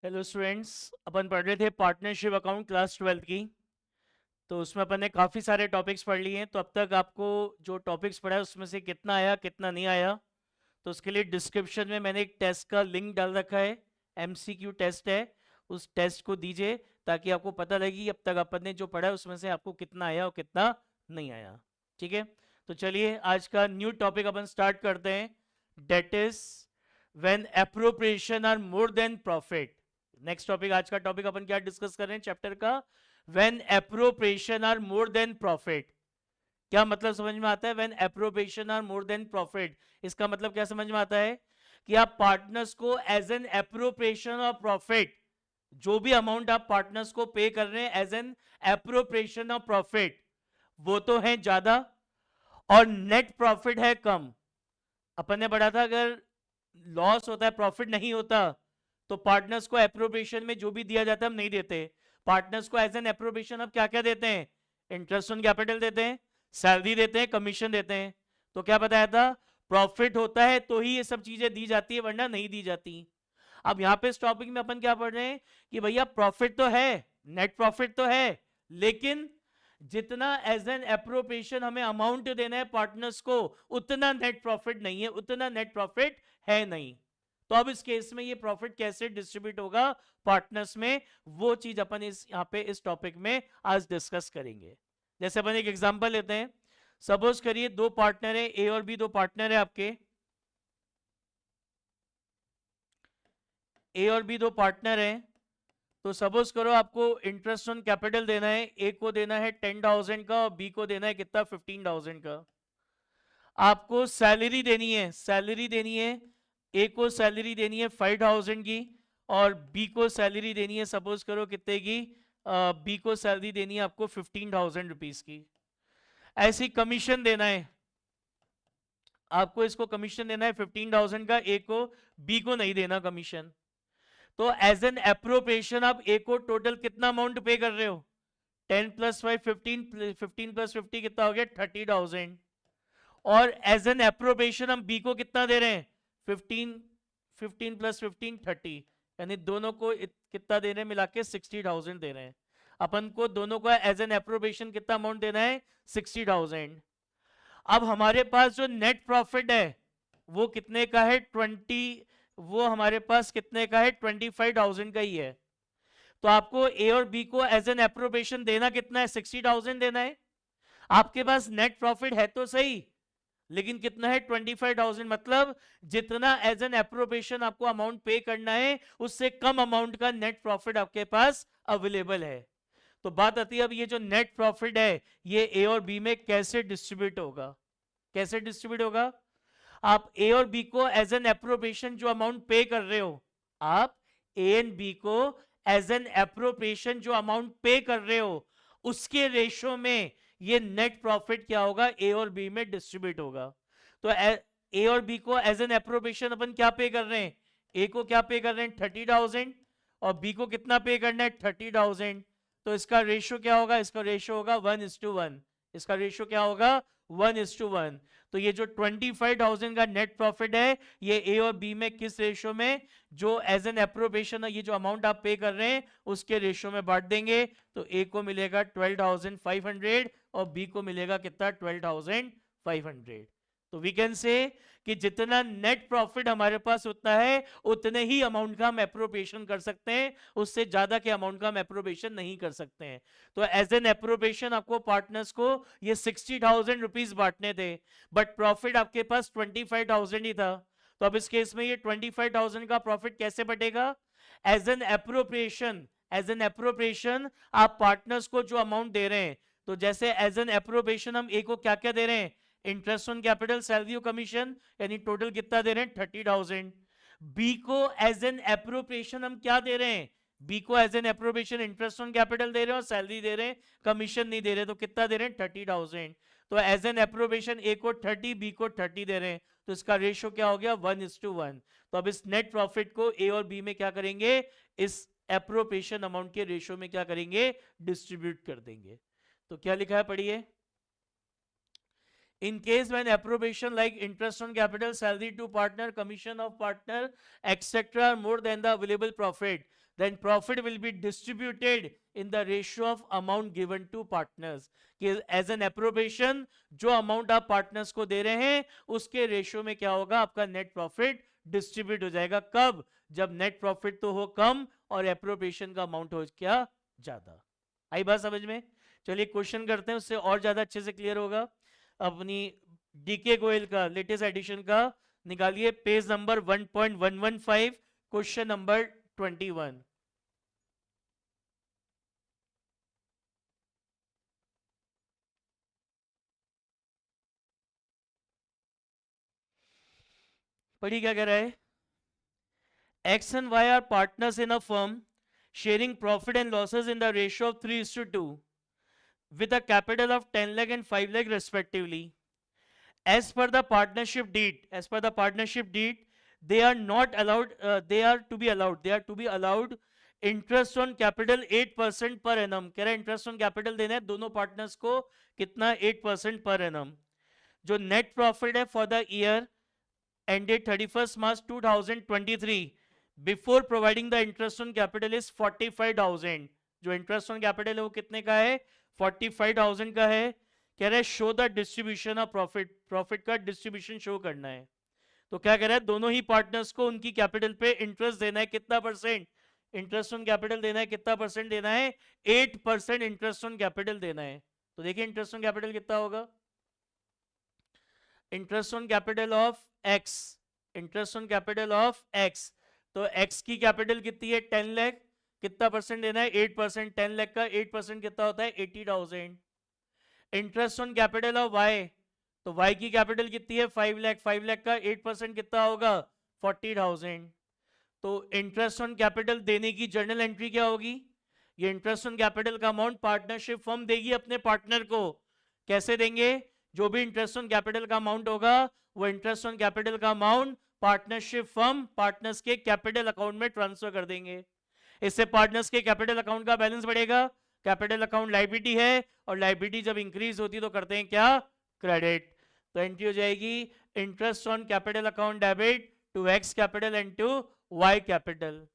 Hello students, अपन पढ़ रहे थे पार्टनरशिप अकाउंट क्लास 12 की। तो उसमें अपन ने काफ़ी सारे टॉपिक्स पढ़ लिए हैं। तो अब तक आपको जो टॉपिक्स पढ़ा है उसमें से कितना आया कितना नहीं आया, तो उसके लिए डिस्क्रिप्शन में मैंने एक टेस्ट का लिंक डाल रखा है। एमसीक्यू टेस्ट है, उस टेस्ट को दीजिए ताकि आपको पता लगे कि अब तक अपन ने जो पढ़ा है उसमें से आपको कितना आया और कितना नहीं आया। ठीक है, तो चलिए आज का न्यू टॉपिक अपन स्टार्ट करते हैं। That is when appropriation are more than profit. Next topic, आज का टॉपिक अपन क्या डिस्कस कर रहे हैं चैप्टर का, when appropriation are more than profit. क्या मतलब समझ में आता है when appropriation are more than profit? इसका मतलब क्या समझ में आता है कि आप पार्टनर्स को as an appropriation of profit, जो भी अमाउंट आप पार्टनर्स को पे कर रहे हैं as an appropriation of profit, वो तो है ज्यादा और नेट प्रॉफिट है कम। अपन ने पढ़ा था अगर लॉस होता है, प्रॉफिट नहीं होता, तो पार्टनर्स को एप्रोप्रिएशन में जो भी दिया जाता है हम नहीं देते। पार्टनर्स को एज एन एप्रोप्रिएशन अब क्या क्या देते हैं? इंटरेस्ट ऑन कैपिटल देते हैं, सैलरी देते हैं, कमीशन देते हैं। तो क्या बताया था, प्रॉफिट होता है तो ही ये सब चीजें दी जाती है, वरना नहीं दी जाती। अब यहाँ पे इस टॉपिक में अपन क्या पढ़ रहे हैं कि भैया प्रॉफिट तो है, नेट प्रॉफिट तो है, लेकिन जितना एज एन एप्रोप्रिएशन हमें अमाउंट देना है पार्टनर्स को, उतना नेट प्रॉफिट नहीं है, उतना नेट प्रॉफिट है नहीं। तो अब इस केस में ये प्रॉफिट कैसे डिस्ट्रीब्यूट होगा पार्टनर्स में, वो चीज अपन इस यहाँ पे इस टॉपिक में आज डिस्कस करेंगे। जैसे अपन एक एग्जांपल लेते हैं। सपोज करिए दो पार्टनर है, ए और बी, दो पार्टनर है आपके। ए और बी दो पार्टनर है। तो सपोज करो आपको इंटरेस्ट ऑन कैपिटल देना है, ए को देना है 10,000 का और बी को देना है कितना, 15,000 का। आपको सैलरी देनी है, सैलरी देनी है, ए को सैलरी देनी है 5,000 की और बी को सैलरी देनी है सपोज करो कितने की, बी को सैलरी देनी है आपको 15,000 रुपीज की। ऐसी कमीशन देना है आपको, इसको कमीशन देना है 15,000 का, ए को, बी को नहीं देना कमीशन। तो एज एन एप्रोप्रिएशन आप ए को टोटल कितना अमाउंट पे कर रहे हो, 10 + 5 15, 15 + 50 कितना हो गया, 30,000। और एज एन एप्रोप्रिएशन हम बी को कितना दे रहे हैं, 15, 15 + 15 30, यानी दोनों को कितना दे रहे हैं मिला के 60,000 दे रहे हैं। अपन को दोनों को एज एन एप्रोप्रिएशन कितना अमाउंट देना है, 60,000। अब हमारे पास जो नेट प्रॉफिट है वो कितने का है, 20, वो हमारे पास कितने का है, 25,000 का ही है। तो आपको ए और बी को एज एन एप्रोप्रिएशन देना कितना है, 60,000 देना है। आपके पास नेट प्रॉफिट है तो सही, लेकिन कितना है, 25,000। मतलब जितना एज एन एप्रोप्रिएशन आपको अमाउंट पे करना है उससे कम अमाउंट का नेट प्रॉफिट आपके पास अवेलेबल है। तो बात आती है अब ये जो नेट प्रॉफिट है ये ए और बी में कैसे डिस्ट्रीब्यूट होगा, कैसे डिस्ट्रीब्यूट होगा। आप ए और बी को एज एन एप्रोप्रिएशन जो अमाउंट पे कर रहे हो, आप ए एंड बी को एज एन एप्रोप्रिएशन जो अमाउंट पे कर रहे हो उसके रेशो में ये नेट प्रॉफिट क्या होगा, ए और बी में डिस्ट्रीब्यूट होगा। तो ए और बी को एज एन एप्रोप्रिएशन अपन क्या पे कर रहे हैं, ए को क्या पे कर रहे हैं 30,000 और बी को कितना पे करना है 30,000। तो इसका रेशो क्या होगा, इसका रेशो होगा 1:1। इसका रेशो क्या होगा, 1:1। तो ये जो 25,000 का नेट प्रॉफिट है ये ए और बी में किस रेशो में, जो एज एन एप्रोप्रिएशन है ये जो अमाउंट आप पे कर रहे हैं उसके रेशो में बांट देंगे। तो ए को मिलेगा 12,500 और बी को मिलेगा कितना, 12,500। तो वी कैन से कि जितना नेट प्रॉफिट हमारे पास उतना है उतने ही अमाउंट का हम एप्रोप्रिएशन कर सकते हैं, उससे ज्यादा के अमाउंट का हम एप्रोप्रिएशन नहीं कर सकते हैं। तो एज एन एप्रोप्रिएशन आपको पार्टनर्स को ये 60,000 रुपीज बांटने थे, बट प्रॉफिट आपके पास 25,000 ही था। तो अब इस केस में ये 25,000 का प्रॉफिट कैसे बटेगा, as an appropriation, as an appropriation आप पार्टनर्स को जो अमाउंट दे रहे हैं, तो जैसे एज एन एप्रोप्रिएशन हम ए को क्या क्या दे रहे हैं, इंटरेस्ट ऑन कैपिटल, सैलरी और कमीशन, यानी टोटल कितना दे रहे हैं 30,000। बी को एज एन एप्रोप्रिएशन हम क्या दे रहे हैं, बी को as an appropriation interest on capital दे रहे हैं और सैलरी दे रहे हैं, कमीशन नहीं दे रहे, तो कितना दे रहे हैं 30,000। तो एज एन एप्रोप्रिएशन ए को 30, बी को 30 दे रहे हैं, तो इसका रेशो क्या हो गया 1:1। तो अब इस नेट प्रॉफिट को ए और बी में क्या करेंगे, इस एप्रोप्रिएशन अमाउंट के रेशो में क्या करेंगे, डिस्ट्रीब्यूट कर देंगे। तो क्या लिखा है पढ़िए, In case when approbation like interest on capital, salary to partner, commission of partner, etc. are more than the available profit, then profit will be distributed in the ratio of amount given to partners. कि as an approbation जो amount आप partners को दे रहे हैं उसके ratio में क्या होगा, आपका net profit distribute हो जाएगा. कब? जब net profit तो हो कम और approbation का amount हो क्या ज्यादा. आई बात समझ में? चलिए क्वेश्चन करते हैं, उससे और ज्यादा अच्छे से क्लियर होगा. अपनी डीके गोयल का लेटेस्ट एडिशन का निकालिए, पेज नंबर 1.115, क्वेश्चन नंबर 21. पढ़िए क्या कह रहा है. X and Y are partners in a firm sharing profit and losses in the ratio of 3:2 with a capital of 10 lakh and 5 lakh respectively. As per the partnership deed, they are not allowed, they are to be allowed interest on capital 8% per annum. कह रहा है interest on capital देना है दोनों partners को, कितना 8% per annum. जो net profit है for the year ended 31st March 2023 before providing the interest on capital is 45,000. जो इंटरेस्ट ऑन कैपिटल है वो कितने का है, 45,000 का है. कह रहा है show the distribution of profit, profit का डिस्ट्रीब्यूशन शो करना है. तो क्या कह रहा है, दोनों ही पार्टनर्स को उनकी कैपिटल पे इंटरेस्ट देना है. कितना परसेंट इंटरेस्ट ऑन कैपिटल देना है, कितना परसेंट देना है, 8% इंटरेस्ट ऑन कैपिटल देना है. तो देखिए इंटरेस्ट ऑन कैपिटल कितना होगा, interest on capital of x, interest on capital of x. तो एक्स की कैपिटल कितनी है 10 लाख, कितना परसेंट देना है 8%. 10 लाख का 8% कितना होता है 80,000. Interest on capital of Y, तो वाई की कैपिटल कितनी है 5 लाख, 5 लाख का 8% कितना होगा 40,000. तो इंटरेस्ट ऑन कैपिटल देने की जर्नल एंट्री क्या होगी, ये इंटरेस्ट ऑन कैपिटल का अमाउंट पार्टनरशिप फर्म देगी अपने पार्टनर को. कैसे देंगे, जो भी इंटरेस्ट ऑन कैपिटल का अमाउंट होगा वो इंटरेस्ट ऑन कैपिटल का अमाउंट पार्टनरशिप फर्म पार्टनर्स के कैपिटल अकाउंट में ट्रांसफर कर देंगे. इससे पार्टनर्स के कैपिटल अकाउंट का बैलेंस बढ़ेगा. कैपिटल अकाउंट लाइबिलिटी है और लाइबिलिटी जब इंक्रीज होती है तो करते हैं क्या, क्रेडिट. तो एंट्री हो जाएगी interest on capital account debit to X capital and to Y capital.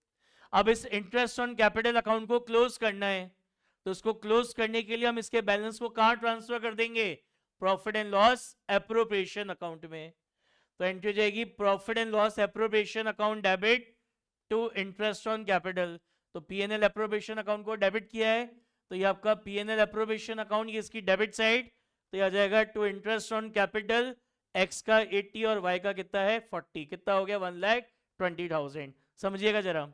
अब इस इंटरेस्ट ऑन कैपिटल अकाउंट को क्लोज करना है, तो उसको क्लोज करने के लिए हम इसके बैलेंस को कहां ट्रांसफर कर देंगे, profit and loss appropriation account में. तो एंट्री हो जाएगी profit and loss appropriation account debit to interest on capital. तो पीएनएल एप्रोप्रिएशन अकाउंट को डेबिट किया है, तो ये आपका पीएनएल एप्रोप्रिएशन अकाउंट, ये इसकी डेबिट साइड. तो ये आ जाएगा to interest on capital, X का 80 और वाई का कितना है 40, कितना हो गया 1,20,000. समझिएगा जरा.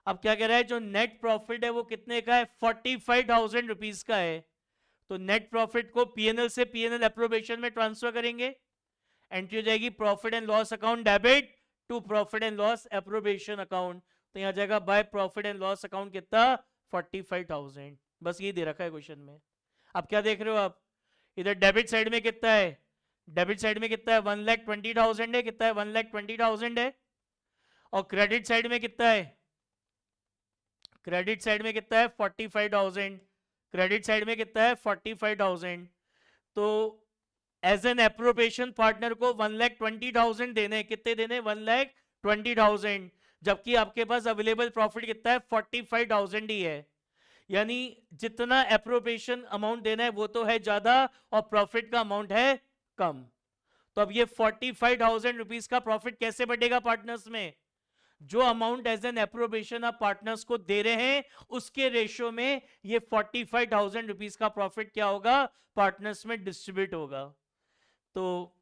अब क्या कह रहा है, जो नेट प्रॉफिट है वो कितने का है 45,000 रुपीज का है. तो नेट प्रॉफिट को पीएनएल से पीएनएल एप्रोप्रिएशन में ट्रांसफर करेंगे. एंट्री हो जाएगी profit and loss account debit to profit and loss appropriation account. तो यहां जाएगा by profit and loss account कितना 45,000. बस ये दे रखा है क्वेश्चन में. अब क्या देख रहे हो आप, इधर डेबिट साइड में कितना है, डेबिट साइड में कितना है 1,20,000 है, कितना है 1,20,000 है. और क्रेडिट साइड में कितना है, क्रेडिट साइड में कितना है 45,000, क्रेडिट साइड में कितना है 45,000. तो एज एन एप्रोप्रिएशन पार्टनर को 1,20,000 देने, कितने देने 1,20,000, जबकि आपके पास अवेलेबल प्रॉफिट कितना है 45,000 ही है. यानी जितना एप्रोप्रिएशन अमाउंट देना है वो तो है ज्यादा और प्रॉफिट का अमाउंट है कम. तो अब ये 45,000 रुपीज का प्रॉफिट कैसे बढ़ेगा पार्टनर्स में, जो अमाउंट एज एन एप्रोप्रिएशन आप पार्टनर्स को दे रहे हैं उसके रेशियो में ये 45,000 रुपीज का प्रॉफिट क्या होगा पार्टनर्स में डिस्ट्रीब्यूट होगा. तो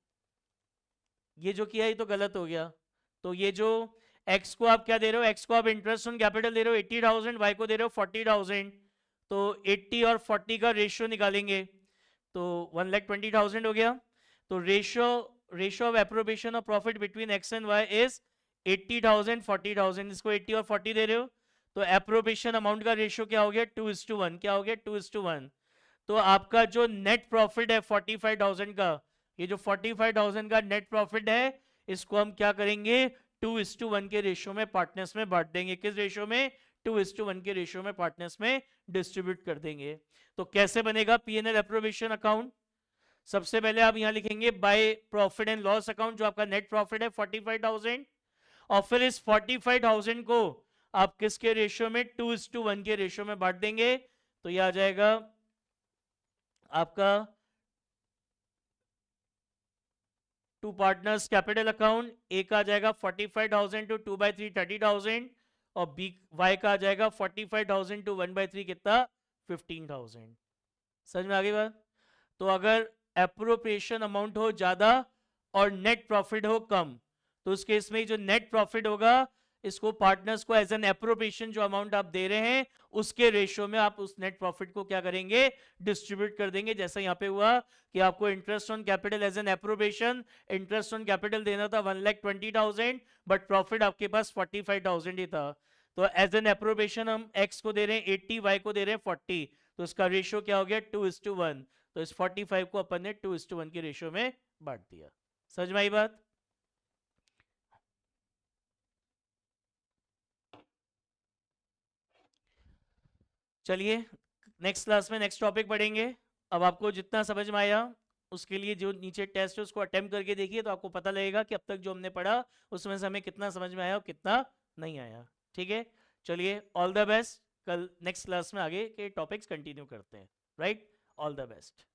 ये जो किया ये तो गलत हो गया. तो ये जो एक्स को आप क्या दे रहे हो, एक्स को आप इंटरेस्ट ऑन कैपिटल दे रहे हो 80,000, वाई को दे रहे हो 40,000. तो 80 और 40 का रेशियो निकालेंगे तो 1,20,000 हो गया. तो ratio of appropriation of profit between X and Y is 80,000 40,000. इसको 80 और 40 दे रहे हो तो एप्रोप्रिएशन अमाउंट का रेशियो क्या हो गया 2:1. क्या हो गया 2:1. तो आपका जो नेट प्रॉफिट है 45,000 का, ये जो 45,000 का नेट प्रॉफिट है इसको हम क्या करेंगे 2:1 के रेशियो में पार्टनर्स में बांट देंगे. किस रेशियो में 2:1 के रेशियो में पार्टनर्स में डिस्ट्रीब्यूट कर देंगे. तो कैसे बनेगा पीएनएल एप्रोप्रिएशन अकाउंट, सबसे पहले आप यहां लिखेंगे bye profit and loss account, जो आपका नेट प्रॉफिट है 45,000, और फिर इस 45,000 को आप किसके रेशियो में, 2:1 के रेशियो में बांट देंगे। तो ये आ जाएगा आपका टू पार्टनर्स कैपिटल अकाउंट, ए का आ जाएगा 45,000 टू 2/3 30,000, और बी वाई का आ जाएगा 45,000 टू 1/3 कितना, 15,000। समझ में आ गई बात? तो अगर एप्रोप्रिएशन अमाउंट हो ज्यादा और नेट प्रॉफिट हो कम, तो उस केस में जो नेट प्रॉफिट होगा इसको पार्टनर्स को एज एन एप्रोप्रिएशन जो अमाउंट आप दे रहे हैं उसके रेशियो में आप उस नेट प्रॉफिट को क्या करेंगे, डिस्ट्रीब्यूट कर देंगे। जैसा यहां पे हुआ कि आपको interest on capital as an appropriation, interest on capital देना था 1,20,000, बट प्रॉफिट आपके पास 45,000 ही था। तो एज एन एप्रोप्रिएशन हम एक्स को दे रहे हैं 80, वाई को दे रहे हैं 40, तो इसका रेशियो क्या हो गया, 2:1। तो इस 45 को अपन ने 2:1 के रेशियो में बांट दिया। समझ में आई बात? चलिए नेक्स्ट क्लास में नेक्स्ट टॉपिक पढ़ेंगे। अब आपको जितना समझ में आया उसके लिए जो नीचे टेस्ट है उसको अटेम्प्ट करके देखिए, तो आपको पता लगेगा कि अब तक जो हमने पढ़ा उसमें से हमें कितना समझ में आया और कितना नहीं आया। ठीक है, चलिए ऑल द बेस्ट। कल नेक्स्ट क्लास में आगे के टॉपिक्स कंटिन्यू करते हैं। Right, all the best.